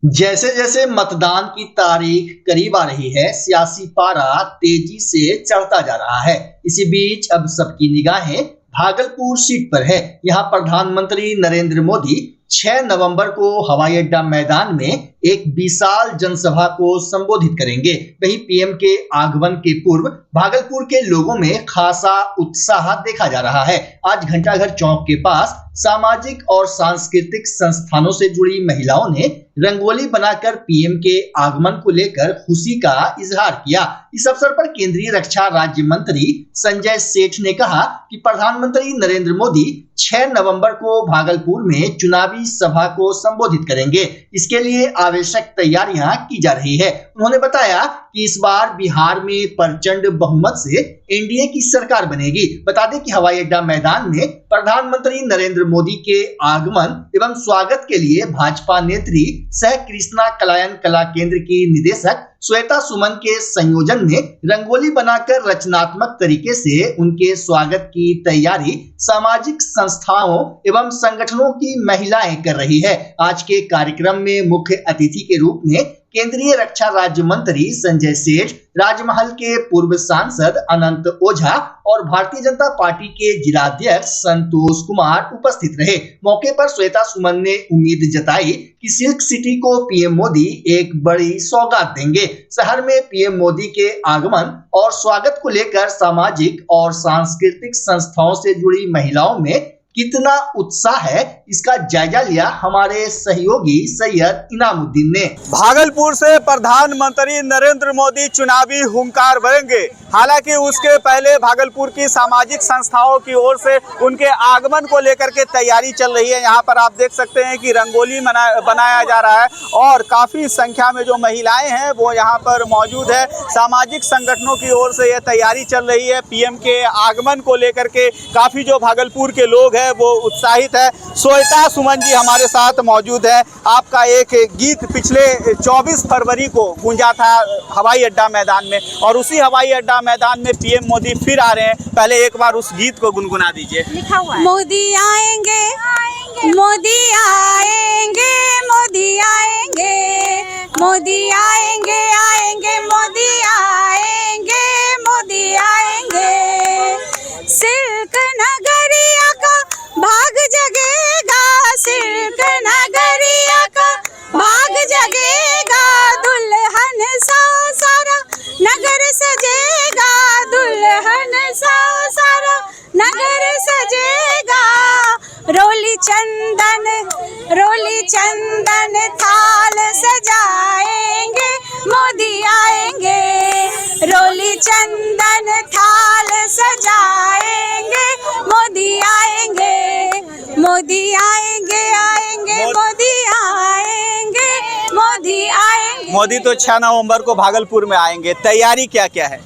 जैसे जैसे मतदान की तारीख करीब आ रही है, सियासी पारा तेजी से चढ़ता जा रहा है। इसी बीच अब सबकी निगाहें भागलपुर सीट पर है। यहाँ प्रधानमंत्री नरेंद्र मोदी 6 नवंबर को हवाई अड्डा मैदान में एक विशाल जनसभा को संबोधित करेंगे। वहीं पीएम के आगमन के पूर्व भागलपुर के लोगों में खासा उत्साह देखा जा रहा है। आज घंटाघर चौक के पास सामाजिक और सांस्कृतिक संस्थानों से जुड़ी महिलाओं ने रंगोली बनाकर पीएम के आगमन को लेकर खुशी का इजहार किया। इस अवसर पर केंद्रीय रक्षा राज्य मंत्री संजय सेठ ने कहा कि प्रधानमंत्री नरेंद्र मोदी 6 नवंबर को भागलपुर में चुनावी सभा को संबोधित करेंगे। इसके लिए आवश्यक तैयारियां की जा रही है। उन्होंने बताया कि इस बार बिहार में प्रचंड बहुमत से एनडीए की सरकार बनेगी। बता दें कि हवाई अड्डा मैदान में प्रधानमंत्री नरेंद्र मोदी के आगमन एवं स्वागत के लिए भाजपा नेत्री सह कृष्णा कलायन कला केंद्र की निदेशक श्वेता सुमन के संयोजन में रंगोली बनाकर रचनात्मक तरीके से उनके स्वागत की तैयारी सामाजिक संस्थाओं एवं संगठनों की महिलाएं कर रही है। आज के कार्यक्रम में मुख्य अतिथि के रूप में केंद्रीय रक्षा राज्य मंत्री संजय सेठ, राजमहल के पूर्व सांसद अनंत ओझा और भारतीय जनता पार्टी के जिलाध्यक्ष संतोष कुमार उपस्थित रहे। मौके पर श्वेता सुमन ने उम्मीद जताई कि सिल्क सिटी को पीएम मोदी एक बड़ी सौगात देंगे। शहर में पीएम मोदी के आगमन और स्वागत को लेकर सामाजिक और सांस्कृतिक संस्थाओं से जुड़ी महिलाओं में कितना उत्साह है, इसका जायजा लिया हमारे सहयोगी सैयद इनामुद्दीन ने। भागलपुर से प्रधानमंत्री नरेंद्र मोदी चुनावी हुंकार भरेंगे। हालांकि उसके पहले भागलपुर की सामाजिक संस्थाओं की ओर से उनके आगमन को लेकर के तैयारी चल रही है। यहाँ पर आप देख सकते हैं कि रंगोली बनाया जा रहा है और काफ़ी संख्या में जो महिलाएं हैं वो यहाँ पर मौजूद है। सामाजिक संगठनों की ओर से ये तैयारी चल रही है। पीएम के आगमन को लेकर के काफ़ी जो भागलपुर के लोग हैं वो उत्साहित है। श्वेता सुमन जी हमारे साथ मौजूद है। आपका एक गीत पिछले 24 फरवरी को गूंजा था हवाई अड्डा मैदान में और उसी हवाई अड्डा मैदान में पीएम मोदी फिर आ रहे हैं। पहले एक बार उस गीत को गुनगुना दीजिए। लिखा हुआ है। मोदी आएंगे मोदी आएंगे मोदी आएंगे मोदी आएंगे आएंगे मोदी आएंगे मोदी आएंगे। सिल्क नगरिया का भाग जगेगा, सिल्क नगरिया का भाग जगेगा। दुल्हन सा सारा नगर सजेगा, दुल्हन सा सारा नगर सजेगा। रोली चंदन थाल सजाएंगे, मोदी आएंगे। रोली चंदन थाल सजाएंगे, मोदी आएंगे। मोदी आएंगे आएंगे मोदी आएंगे मोदी आएंगे। मोदी तो 6 नवंबर को भागलपुर में आएंगे। तैयारी क्या क्या है?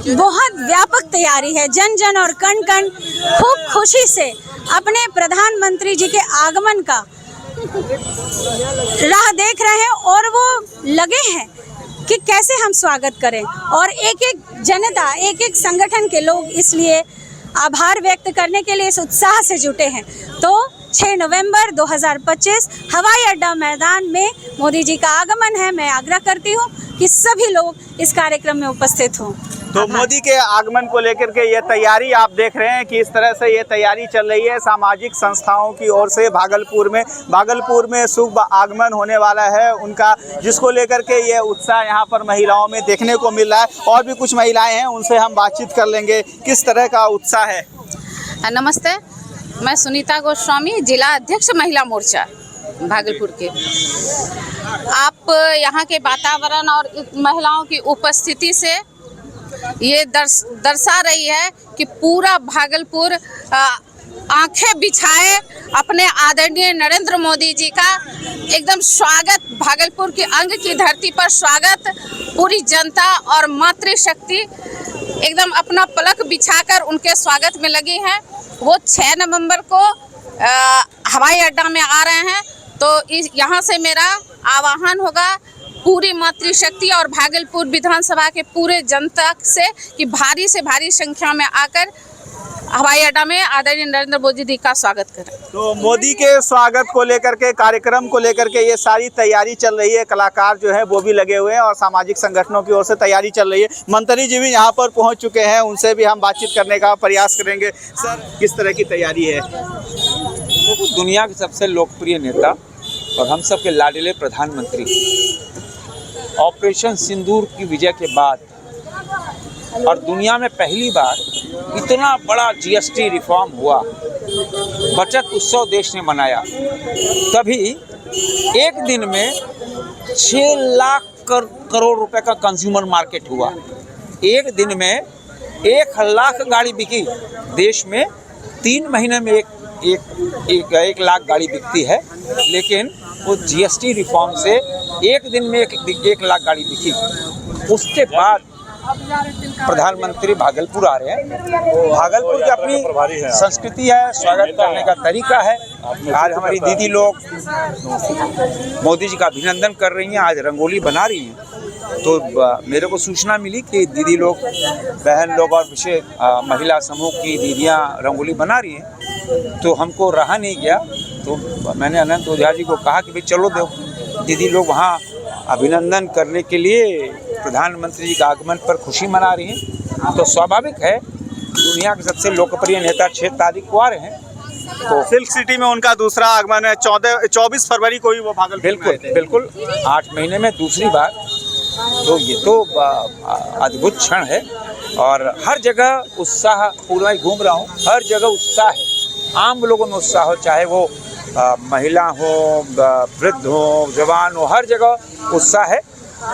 बहुत व्यापक तैयारी है। जन जन और कण कण खूब खुशी से अपने प्रधानमंत्री जी के आगमन का राह देख रहे हैं और वो लगे हैं कि कैसे हम स्वागत करें। और एक एक जनता, एक एक संगठन के लोग इसलिए आभार व्यक्त करने के लिए इस उत्साह से जुटे हैं। तो 6 नवंबर 2025 हवाई अड्डा मैदान में मोदी जी का आगमन है। मैं आग्रह करती हूँ कि सभी लोग इस कार्यक्रम में उपस्थित हों। तो मोदी के आगमन को लेकर के ये तैयारी आप देख रहे हैं कि इस तरह से ये तैयारी चल रही है सामाजिक संस्थाओं की ओर से। भागलपुर में शुभ आगमन होने वाला है उनका, जिसको लेकर के ये उत्साह यहाँ पर महिलाओं में देखने को मिल रहा है। और भी कुछ महिलाएं हैं, उनसे हम बातचीत कर लेंगे किस तरह का उत्साह है। नमस्ते, मैं सुनीता गोस्वामी, जिला अध्यक्ष महिला मोर्चा भागलपुर के। आप यहाँ के वातावरण और महिलाओं की उपस्थिति से ये दर्शा रही है कि पूरा भागलपुर आंखें बिछाए अपने आदरणीय नरेंद्र मोदी जी का एकदम स्वागत। भागलपुर की अंग की धरती पर स्वागत। पूरी जनता और मातृशक्ति एकदम अपना पलक बिछाकर उनके स्वागत में लगी है। वो 6 नवंबर को हवाई अड्डा में आ रहे हैं। तो यहाँ से मेरा आह्वान होगा पूरी मातृशक्ति और भागलपुर विधानसभा के पूरे जनता से कि भारी से भारी संख्या में आकर हवाई अड्डा में आदरणीय नरेंद्र मोदी जी का स्वागत करें। तो मोदी के स्वागत को लेकर के, कार्यक्रम को लेकर के ये सारी तैयारी चल रही है। कलाकार जो है वो भी लगे हुए हैं और सामाजिक संगठनों की ओर से तैयारी चल रही है। मंत्री जी भी यहाँ पर पहुँच चुके हैं, उनसे भी हम बातचीत करने का प्रयास करेंगे। सर, किस तरह की तैयारी है? दुनिया के सबसे लोकप्रिय नेता और हम सब के लाडले प्रधानमंत्री ऑपरेशन सिंदूर की विजय के बाद और दुनिया में पहली बार इतना बड़ा जीएसटी रिफॉर्म हुआ, बचत उत्सव देश ने मनाया। तभी एक दिन में 6 लाख करोड़ रुपए का कंज्यूमर मार्केट हुआ। एक दिन में 1 लाख गाड़ी बिकी। देश में 3 महीने में एक लाख गाड़ी बिकती है, लेकिन वो जीएसटी रिफॉर्म से एक दिन में एक लाख गाड़ी बिकी। उसके बाद प्रधानमंत्री भागलपुर आ रहे हैं। भागलपुर की अपनी संस्कृति है, स्वागत करने का तरीका है। आज हमारी दीदी लोग मोदी जी का अभिनंदन कर रही हैं, आज रंगोली बना रही हैं। तो मेरे को सूचना मिली कि दीदी लोग, बहन लोग और विशेष महिला समूह की दीदियां रंगोली बना रही हैं। तो हमको रहा नहीं गया, तो मैंने अनंत ओझा जी को कहा कि भाई चलो दो। दीदी लोग वहाँ अभिनंदन करने के लिए प्रधानमंत्री जी के आगमन पर खुशी मना रही हैं। तो स्वाभाविक है, दुनिया के सबसे लोकप्रिय नेता 6 तारीख को आ रहे हैं। तो सिल्क सिटी में उनका दूसरा आगमन है। 24 फरवरी को ही वो भागलपुर बिल्कुल 8 महीने में दूसरी बार। तो ये तो अद्भुत क्षण है और हर जगह उत्साह, पूरा घूम रहा हूँ, हर जगह उत्साह है। आम लोगों में उत्साह हो, चाहे वो महिला हो, वृद्ध हो, जवान हो, हर जगह उत्साह है।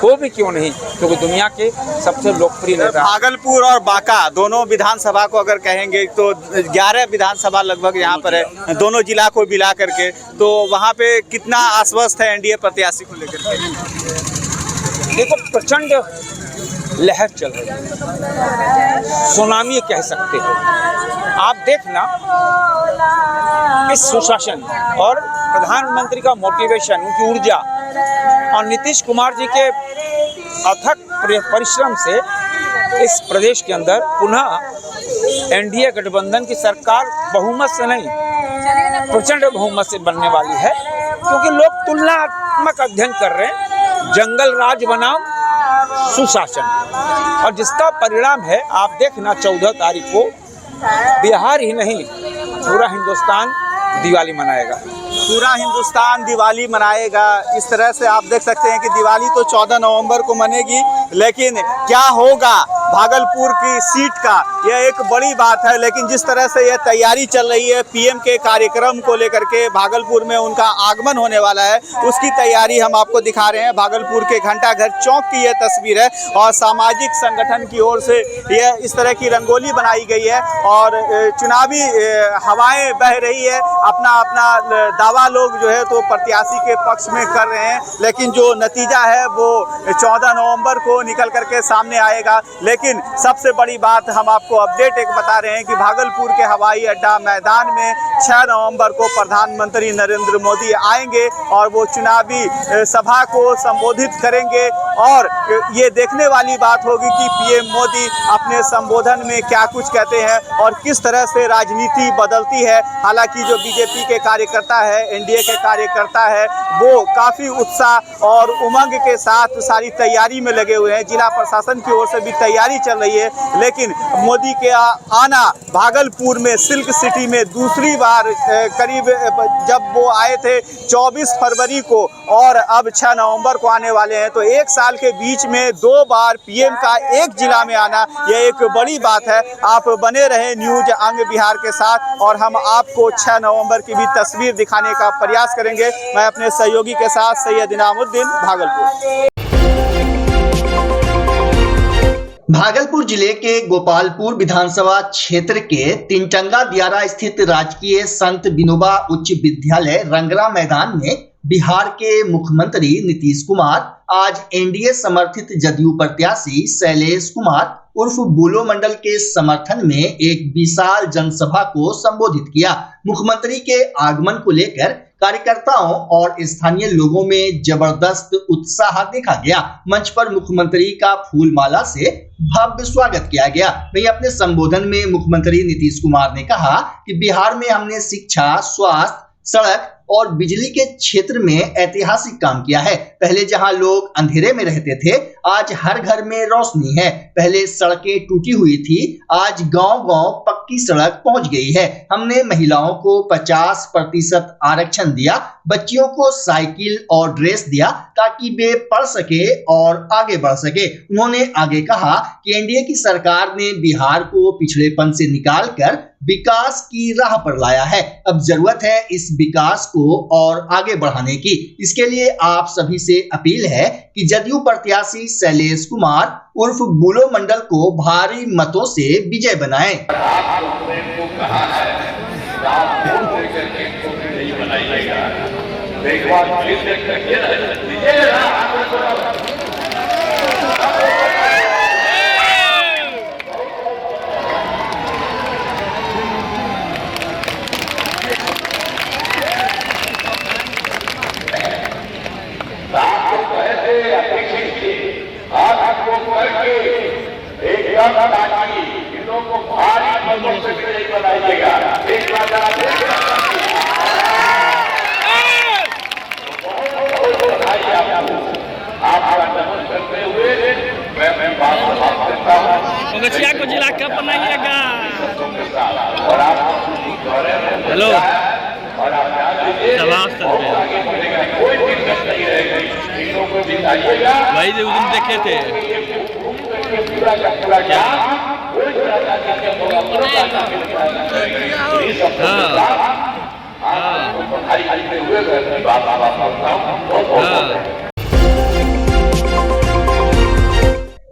वो भी क्यों नहीं, क्योंकि दुनिया के सबसे लोकप्रिय नेता। भागलपुर और बांका दोनों विधानसभा को अगर कहेंगे तो 11 विधानसभा लगभग यहाँ पर है, दोनों जिला को मिला करके। तो वहाँ पे कितना आश्वस्त है एनडीए प्रत्याशी को लेकर के? देखो, प्रचंड लहर चल रही है, सुनामी कह सकते हो। आप देखना, इस सुशासन और प्रधानमंत्री का मोटिवेशन, उनकी ऊर्जा और नीतीश कुमार जी के अथक परिश्रम से इस प्रदेश के अंदर पुनः एनडीए गठबंधन की सरकार बहुमत से नहीं, प्रचंड बहुमत से बनने वाली है। क्योंकि लोग तुलनात्मक अध्ययन कर रहे हैं, जंगल राज बनाम सुशासन, और जिसका परिणाम है आप देखना 14 तारीख को बिहार ही नहीं पूरा हिंदुस्तान दिवाली मनाएगा। पूरा हिंदुस्तान दिवाली मनाएगा। इस तरह से आप देख सकते हैं कि दिवाली तो 14 नवंबर को मनेगी, लेकिन क्या होगा भागलपुर की सीट का, यह एक बड़ी बात है। लेकिन जिस तरह से यह तैयारी चल रही है पीएम के कार्यक्रम को लेकर के, भागलपुर में उनका आगमन होने वाला है, उसकी तैयारी हम आपको दिखा रहे हैं। भागलपुर के घंटाघर चौक की यह तस्वीर है और सामाजिक संगठन की ओर से यह इस तरह की रंगोली बनाई गई है और चुनावी हवाएं बह रही है। अपना अपना दावा लोग जो है तो प्रत्याशी के पक्ष में कर रहे हैं, लेकिन जो नतीजा है वो 14 नवंबर को निकल करके सामने आएगा। लेकिन सबसे बड़ी बात हम आपको अपडेट एक बता रहे हैं कि भागलपुर के हवाई अड्डा मैदान में 6 नवंबर को प्रधानमंत्री नरेंद्र मोदी आएंगे और वो चुनावी सभा को संबोधित करेंगे। और ये देखने वाली बात होगी कि पीएम मोदी अपने संबोधन में क्या कुछ कहते हैं और किस तरह से राजनीति बदलती है। हालांकि जो बीजेपी के कार्यकर्ता है, एनडीए के कार्यकर्ता है, वो काफ़ी उत्साह और उमंग के साथ सारी तैयारी में लगे हुए हैं। जिला प्रशासन की ओर से भी तैयारी चल रही है। लेकिन मोदी के आना भागलपुर में सिल्क सिटी में दूसरी बार, करीब जब वो आए थे 24 फरवरी को और अब 6 नवंबर को आने वाले हैं, तो एक साल के बीच में 2 बार पीएम का एक जिला में आना, यह एक बड़ी बात है। आप बने रहे न्यूज अंग बिहार के साथ और हम आपको 6 नवंबर की भी तस्वीर दिखाने का प्रयास करेंगे। मैं अपने सहयोगी के साथ सैयद इनामुद्दीन, भागलपुर। भागलपुर जिले के गोपालपुर विधानसभा क्षेत्र के तिनटंगा दियारा स्थित राजकीय संत विनोबा उच्च विद्यालय रंगरा मैदान में बिहार के मुख्यमंत्री नीतीश कुमार आज एनडीए समर्थित जदयू प्रत्याशी शैलेश कुमार उर्फ बुलो मंडल के समर्थन में एक विशाल जनसभा को संबोधित किया। मुख्यमंत्री के आगमन को लेकर कार्यकर्ताओं और स्थानीय लोगों में जबरदस्त उत्साह देखा गया। मंच पर मुख्यमंत्री का फूलमाला से भव्य स्वागत किया गया। वहीं अपने संबोधन में मुख्यमंत्री नीतीश कुमार ने कहा कि बिहार में हमने शिक्षा, स्वास्थ्य, सड़क और बिजली के क्षेत्र में ऐतिहासिक काम किया है। पहले जहां लोग अंधेरे में रहते थे, आज हर घर में रोशनी है। पहले सड़कें टूटी हुई थी, आज गांव-गांव पक्की सड़क पहुंच गई है। हमने महिलाओं को 50% आरक्षण दिया, बच्चियों को साइकिल और ड्रेस दिया ताकि वे पढ़ सके और आगे बढ़ सके। उन्होंने आगे कहा कि एनडीए की सरकार ने बिहार को पिछड़ेपन से निकालकर विकास की राह पर लाया है। अब जरूरत है इस विकास को और आगे बढ़ाने की। इसके लिए आप सभी से अपील है कि जदयू प्रत्याशी शैलेश कुमार उर्फ बुलो मंडल को भारी मतों से विजय बनाएं। गछिया को जिला कब बनाइएगा? हेलो भाई उस दिन देखे थे क्या?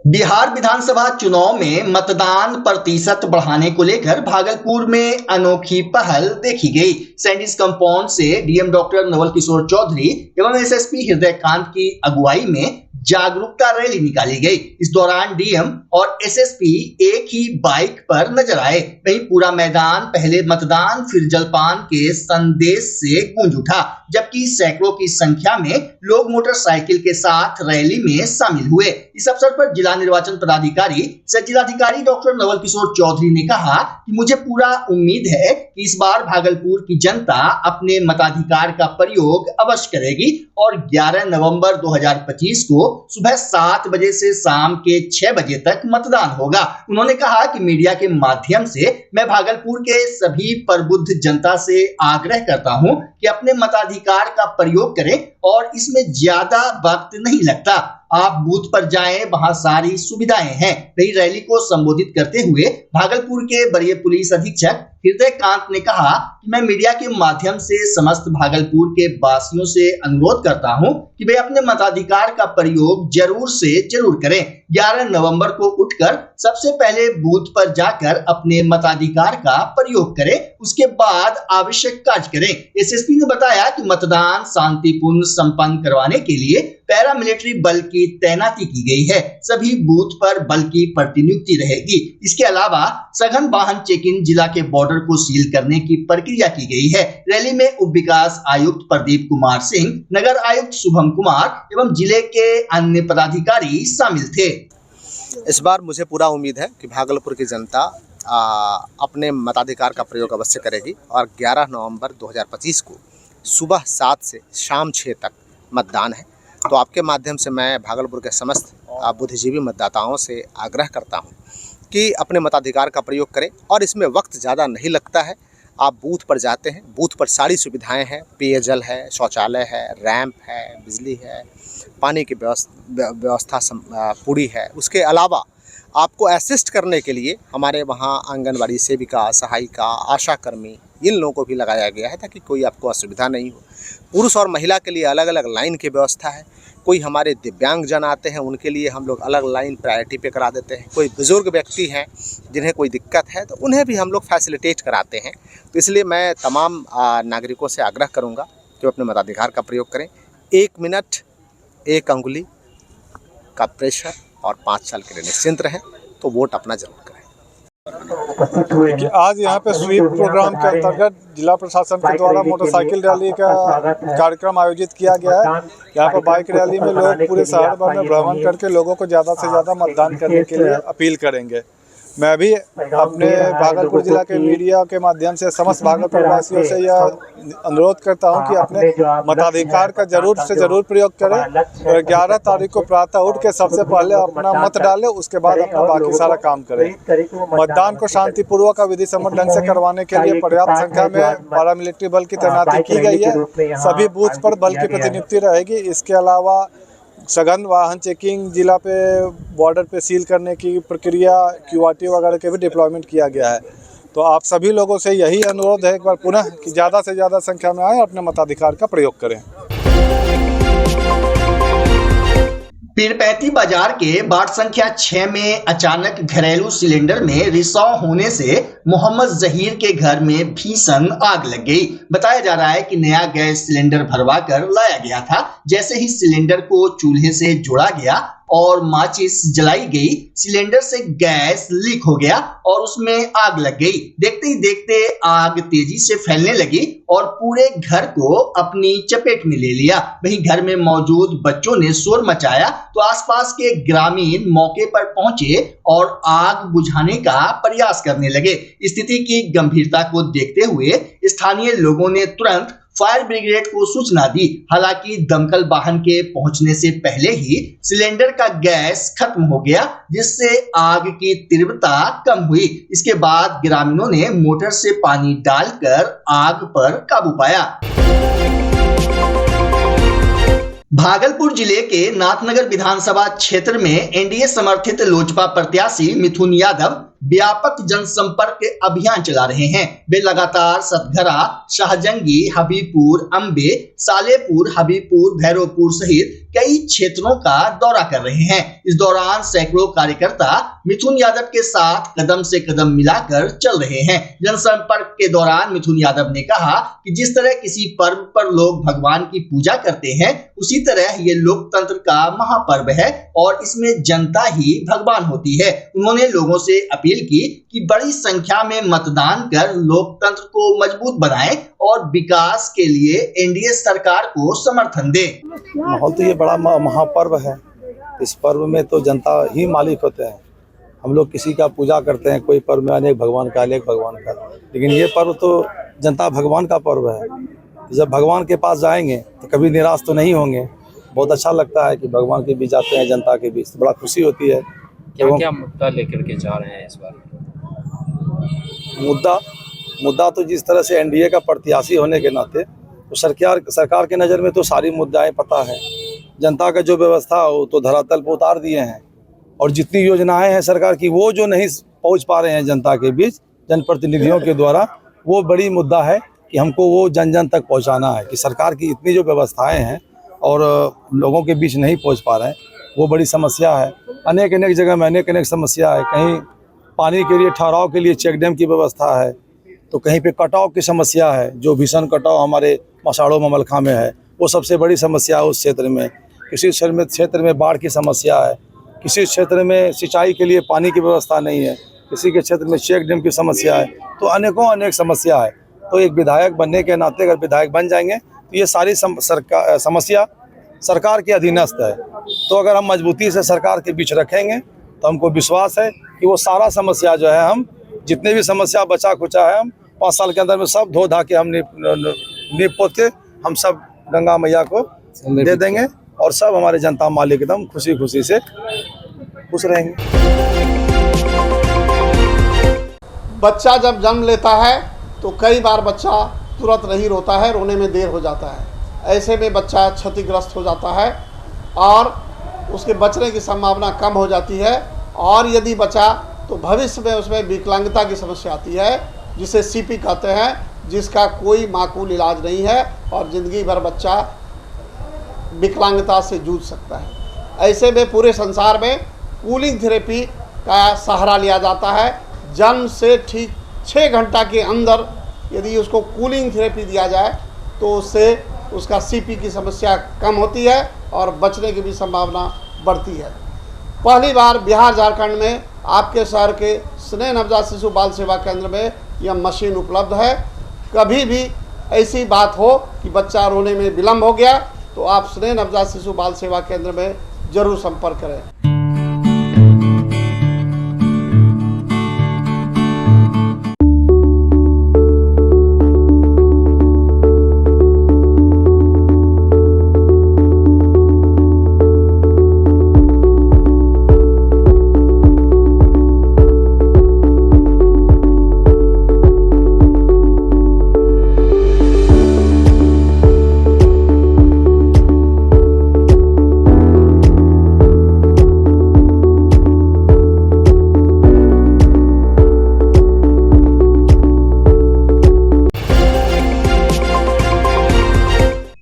बिहार विधानसभा चुनाव में मतदान प्रतिशत बढ़ाने को लेकर भागलपुर में अनोखी पहल देखी गई। सैंडिस कंपाउंड से डीएम डॉक्टर नवल किशोर चौधरी एवं एसएसपी हृदयकांत की अगुवाई में जागरूकता रैली निकाली गई। इस दौरान डीएम और एसएसपी एक ही बाइक पर नजर आए। वहीं पूरा मैदान पहले मतदान फिर जलपान के संदेश से गूंज उठा, जबकि सैकड़ों की संख्या में लोग मोटरसाइकिल के साथ रैली में शामिल हुए। इस अवसर पर जिला निर्वाचन पदाधिकारी सह जिलाधिकारी डॉक्टर नवल किशोर चौधरी ने कहा कि मुझे पूरा उम्मीद है कि इस बार भागलपुर की जनता अपने मताधिकार का प्रयोग अवश्य करेगी और 11 नवंबर 2025 को सुबह 7 बजे से शाम के 6 बजे तक मतदान होगा। उन्होंने कहा कि मीडिया के माध्यम से मैं भागलपुर के सभी प्रबुद्ध जनता से आग्रह करता हूं कि अपने मताधिकार का प्रयोग करें और इसमें ज्यादा वक्त नहीं लगता। आप बूथ पर जाएं, वहां सारी सुविधाएं हैं। वही रैली को संबोधित करते हुए भागलपुर के वरीय पुलिस अधीक्षक हृदयकांत ने कहा कि मैं मीडिया के माध्यम से समस्त भागलपुर के वासियों से अनुरोध करता हूं कि वे अपने मताधिकार का प्रयोग जरूर से जरूर करें। 11 नवंबर को उठकर सबसे पहले बूथ पर जाकर अपने मताधिकार का प्रयोग करें, उसके बाद आवश्यक कार्य करें। एसएसपी ने बताया कि मतदान शांतिपूर्ण संपन्न करवाने के लिए पैरामिलिट्री बल की तैनाती की गई है। सभी बूथ पर बल की प्रतिनियुक्ति रहेगी। इसके अलावा सघन वाहन चेकिंग, जिला के बॉर्डर को सील करने की प्रक्रिया की गई है। रैली में उप विकास आयुक्त प्रदीप कुमार सिंह, नगर आयुक्त शुभम कुमार एवं जिले के अन्य पदाधिकारी शामिल थे। इस बार मुझे पूरा उम्मीद है कि भागलपुर की जनता अपने मताधिकार का प्रयोग अवश्य करेगी और 11 नवंबर 2025 को सुबह 7 से शाम 6 तक मतदान है। तो आपके माध्यम से मैं भागलपुर के समस्त बुद्धिजीवी मतदाताओं से आग्रह करता हूं कि अपने मताधिकार का प्रयोग करें और इसमें वक्त ज़्यादा नहीं लगता है। आप बूथ पर जाते हैं, बूथ पर सारी सुविधाएं हैं, पेयजल है, शौचालय है, रैंप है, बिजली है, पानी की व्यवस्था पूरी है। उसके अलावा आपको असिस्ट करने के लिए हमारे वहाँ आंगनबाड़ी सेविका, सहायिका, आशा कर्मी, इन लोगों को भी लगाया गया है ताकि कोई आपको असुविधा नहीं हो। पुरुष और महिला के लिए अलग अलग लाइन की व्यवस्था है। कोई हमारे दिव्यांग जन आते हैं, उनके लिए हम लोग अलग लाइन प्रायोरिटी पे करा देते हैं। कोई बुजुर्ग व्यक्ति हैं जिन्हें कोई दिक्कत है तो उन्हें भी हम लोग फैसिलिटेट कराते हैं। तो इसलिए मैं तमाम नागरिकों से आग्रह करूँगा कि अपने मताधिकार का प्रयोग करें। 1 मिनट 1 अंगुली का प्रेशर और 5 साल के लिए निश्चिंत रहें, तो वोट अपना जरूर करें। उपस्थित हुए हैं। आज यहाँ पे स्वीप प्रोग्राम के अंतर्गत जिला प्रशासन के द्वारा मोटरसाइकिल रैली का कार्यक्रम आयोजित किया गया है। यहाँ पर बाइक रैली में लोग पूरे शहर भर में भ्रमण करके लोगों को ज़्यादा से ज़्यादा मतदान करने के लिए अपील करेंगे। मैं भी अपने भागलपुर जिला के मीडिया के माध्यम से समस्त भागलपुर वासियों से यह अनुरोध करता हूं कि अपने मताधिकार का जरूर से जरूर प्रयोग करें और 11 तारीख को प्रातः उठ के सबसे पहले अपना मत डालें, उसके बाद अपना बाकी सारा काम करें। मतदान को शांतिपूर्वक और विधि सम्मत ढंग से करवाने के लिए पर्याप्त संख्या में पैरामिलिट्री बल की तैनाती की गई है। सभी बूथ पर बल की प्रतिनियुक्ति रहेगी। इसके अलावा सघन वाहन चेकिंग, जिला पे बॉर्डर पे सील करने की प्रक्रिया, QRT वगैरह के भी डिप्लॉयमेंट किया गया है। तो आप सभी लोगों से यही अनुरोध है एक बार पुनः कि ज़्यादा से ज़्यादा संख्या में आए और अपने मताधिकार का प्रयोग करें। पीरपैंती बाजार के वार्ड संख्या 6 में अचानक घरेलू सिलेंडर में रिसाव होने से मोहम्मद जहीर के घर में भीषण आग लग गई। बताया जा रहा है कि नया गैस सिलेंडर भरवा कर लाया गया था। जैसे ही सिलेंडर को चूल्हे से जोड़ा गया और माचिस जलाई गई, सिलेंडर से गैस लीक हो गया और उसमें आग लग गई। देखते ही देखते आग तेजी से फैलने लगी और पूरे घर को अपनी चपेट में ले लिया। वहीं घर में मौजूद बच्चों ने शोर मचाया तो आसपास के ग्रामीण मौके पर पहुंचे और आग बुझाने का प्रयास करने लगे। स्थिति की गंभीरता को देखते हुए स्थानीय लोगों ने तुरंत फायर ब्रिगेड को सूचना दी। हालांकि दमकल वाहन के पहुंचने से पहले ही सिलेंडर का गैस खत्म हो गया, जिससे आग की तीव्रता कम हुई। इसके बाद ग्रामीणों ने मोटर से पानी डालकर आग पर काबू पाया। भागलपुर जिले के नाथनगर विधानसभा क्षेत्र में एनडीए समर्थित लोजपा प्रत्याशी मिथुन यादव व्यापक जनसंपर्क अभियान चला रहे हैं। वे लगातार सतघरा, शाहजंगी, हबीबपुर, अंबे, सालेपुर, हबीबपुर, भैरवपुर सहित कई क्षेत्रों का दौरा कर रहे हैं। इस दौरान सैकड़ों कार्यकर्ता मिथुन यादव के साथ कदम से कदम मिलाकर चल रहे हैं। जनसंपर्क के दौरान मिथुन यादव ने कहा कि जिस तरह किसी पर्व पर लोग भगवान की पूजा करते हैं, उसी तरह ये लोकतंत्र का महापर्व है और इसमें जनता ही भगवान होती है। उन्होंने लोगों से अपील की कि बड़ी संख्या में मतदान कर लोकतंत्र को मजबूत बनाएं और विकास के लिए एनडीए सरकार को समर्थन दें। माहौल तो ये बड़ा महापर्व है। इस पर्व में तो जनता ही मालिक होते हैं। हम लोग किसी का पूजा करते हैं, कोई पर्व में अनेक भगवान का, अनेक भगवान का, लेकिन ये पर्व तो जनता भगवान का पर्व है। जब भगवान के पास जाएंगे तो कभी निराश तो नहीं होंगे। बहुत अच्छा लगता है कि भगवान के बीच जाते हैं, जनता के बीच, बड़ा खुशी होती है। क्या मुद्दा लेकर के जा रहे हैं इस बार? मुद्दा तो जिस तरह से एनडीए का प्रत्याशी होने के नाते तो सरकार के नज़र में तो सारी मुद्दाएं पता है। जनता का जो व्यवस्था हो तो धरातल पर उतार दिए हैं और जितनी योजनाएं हैं सरकार की, वो जो नहीं पहुंच पा रहे हैं जनता के बीच जनप्रतिनिधियों के द्वारा, वो बड़ी मुद्दा है कि हमको वो जन जन तक पहुंचाना है कि सरकार की इतनी जो व्यवस्थाएं हैं और लोगों के बीच नहीं पहुंच पा रहे हैं, वो बड़ी समस्या है। अनेक जगह में अनेक समस्या है। कहीं पानी के लिए, ठहराव के लिए चेक डैम की व्यवस्था है, तो कहीं पे कटाव की समस्या है, जो भीषण कटाव हमारे मसाड़ों ममलखा में है, वो सबसे बड़ी समस्या है उस क्षेत्र में। किसी क्षेत्र में बाढ़ की समस्या है, किसी क्षेत्र में सिंचाई के लिए पानी की व्यवस्था नहीं है, किसी के क्षेत्र में चेक डैम की समस्या है, तो अनेक समस्या है। तो एक विधायक बनने के नाते अगर विधायक बन जाएंगे तो ये सारी समस्या सरकार के अधीनस्थ है। तो अगर हम मजबूती से सरकार के बीच रखेंगे तो हमको विश्वास है कि वो सारा समस्या जो है, हम जितने भी समस्या बचा खुचा है, हम 5 साल के अंदर में सब धो धा के हम नीप पोत के हम सब गंगा मैया को दे देंगे और सब हमारे जनता मालिक एकदम खुशी से खुश रहेंगे। बच्चा जब जन्म लेता है तो कई बार बच्चा तुरंत नहीं रोता है, रोने में देर हो जाता है। ऐसे में बच्चा क्षतिग्रस्त हो जाता है और उसके बचने की संभावना कम हो जाती है। और यदि बचा तो भविष्य में उसमें विकलांगता की समस्या आती है, जिसे सीपी कहते हैं, जिसका कोई माकूल इलाज नहीं है और ज़िंदगी भर बच्चा विकलांगता से जूझ सकता है। ऐसे में पूरे संसार में कूलिंग थेरेपी का सहारा लिया जाता है। जन्म से ठीक 6 घंटा के अंदर यदि उसको कूलिंग थेरेपी दिया जाए तो उससे उसका सीपी की समस्या कम होती है और बचने की भी संभावना बढ़ती है। पहली बार बिहार झारखंड में आपके शहर के स्नेह नवजात शिशु बाल सेवा केंद्र में यह मशीन उपलब्ध है। कभी भी ऐसी बात हो कि बच्चा रोने में विलम्ब हो गया तो आप स्नेह नवजात शिशु बाल सेवा केंद्र में जरूर संपर्क करें।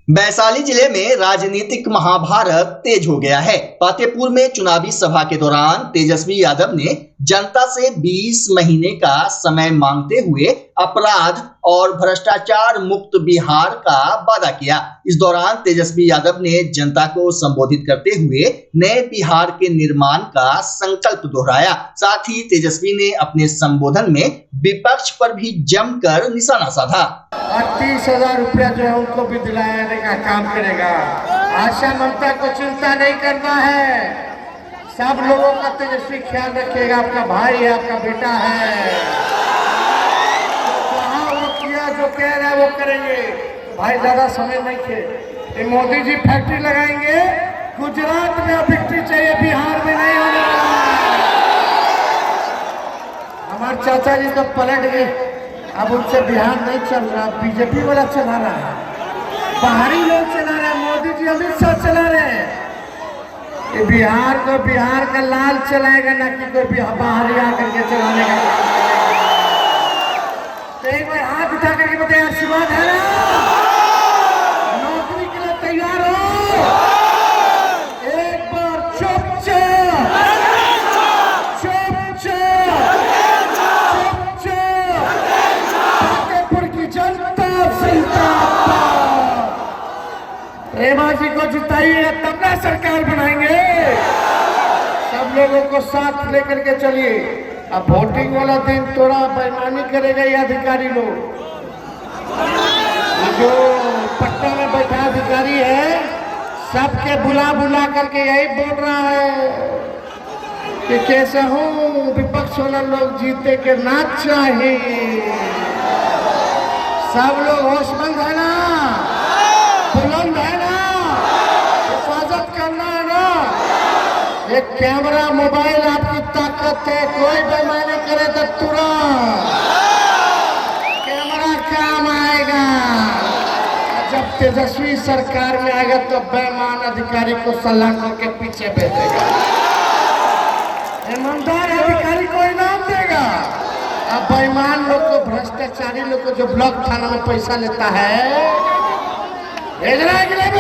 वैशाली जिले में राजनीतिक महाभारत तेज हो गया है। फतेहपुर में चुनावी सभा के दौरान तेजस्वी यादव ने जनता से 20 महीने का समय मांगते हुए अपराध और भ्रष्टाचार मुक्त बिहार का वादा किया। इस दौरान तेजस्वी यादव ने जनता को संबोधित करते हुए नए बिहार के निर्माण का संकल्प दोहराया। साथ ही तेजस्वी ने अपने संबोधन में विपक्ष पर भी जमकर निशाना साधा। 30,000 रुपया जो है उनको भी दिलाने का काम करेगा। आशा ममता को चिंता नहीं करना है, सब लोगों का तेजस्वी ख्याल रखिएगा। आपका भाई है, आपका बेटा है, जहाँ वो किया जो कह रहा है वो करेंगे। भाई ज्यादा समय नहीं थे, मोदी जी फैक्ट्री लगाएंगे गुजरात में, फैक्ट्री चाहिए बिहार में नहीं होने वाला। हमारे चाचा जी तो पलट गए, अब उनसे बिहार नहीं चल रहा, बीजेपी वाला चला रहा है, बाहरी लोग चला रहे हैं, मोदी जी अमित शाह चला रहे हैं। ये बिहार को बिहार का लाल चलाएगा ना कि कोई बाहरी आकर के चलाने का। तो एक बार हाथ उठा करके बताए आशीर्वाद है ना, नौकरी के लिए तैयार हो। एक बार चुपचाप फतेहपुर की जनता रेमा जी को जिताइए, तब ना सरकार बनाएंगे। सब लोगों को साथ लेकर के चलिए। अब वोटिंग वाला दिन थोड़ा बेईमानी करेगा ये अधिकारी लोग। जो पट्टा में बैठा अधिकारी है, सबके बुला बुला करके यही बोल रहा है कि कैसे हो विपक्ष वाला लोग जीते के ना चाहिए। सब लोग होशमंद है ना, बुलंद है ना, हिफाजत करना है ना। एक कैमरा मोबाइल आपकी ताकत है, कोई बेईमानी करे तो तुरंत कैमरा काम आएगा। जब तेजस्वी सरकार में आएगा तो बेईमान अधिकारी को सलाखों के पीछे भेजेगा, ईमानदार अधिकारी को इनाम देगा। अब बेईमान लोग को, भ्रष्टाचारी लोग को जो ब्लॉक थाना में पैसा लेता है भेज रहा है कि नहीं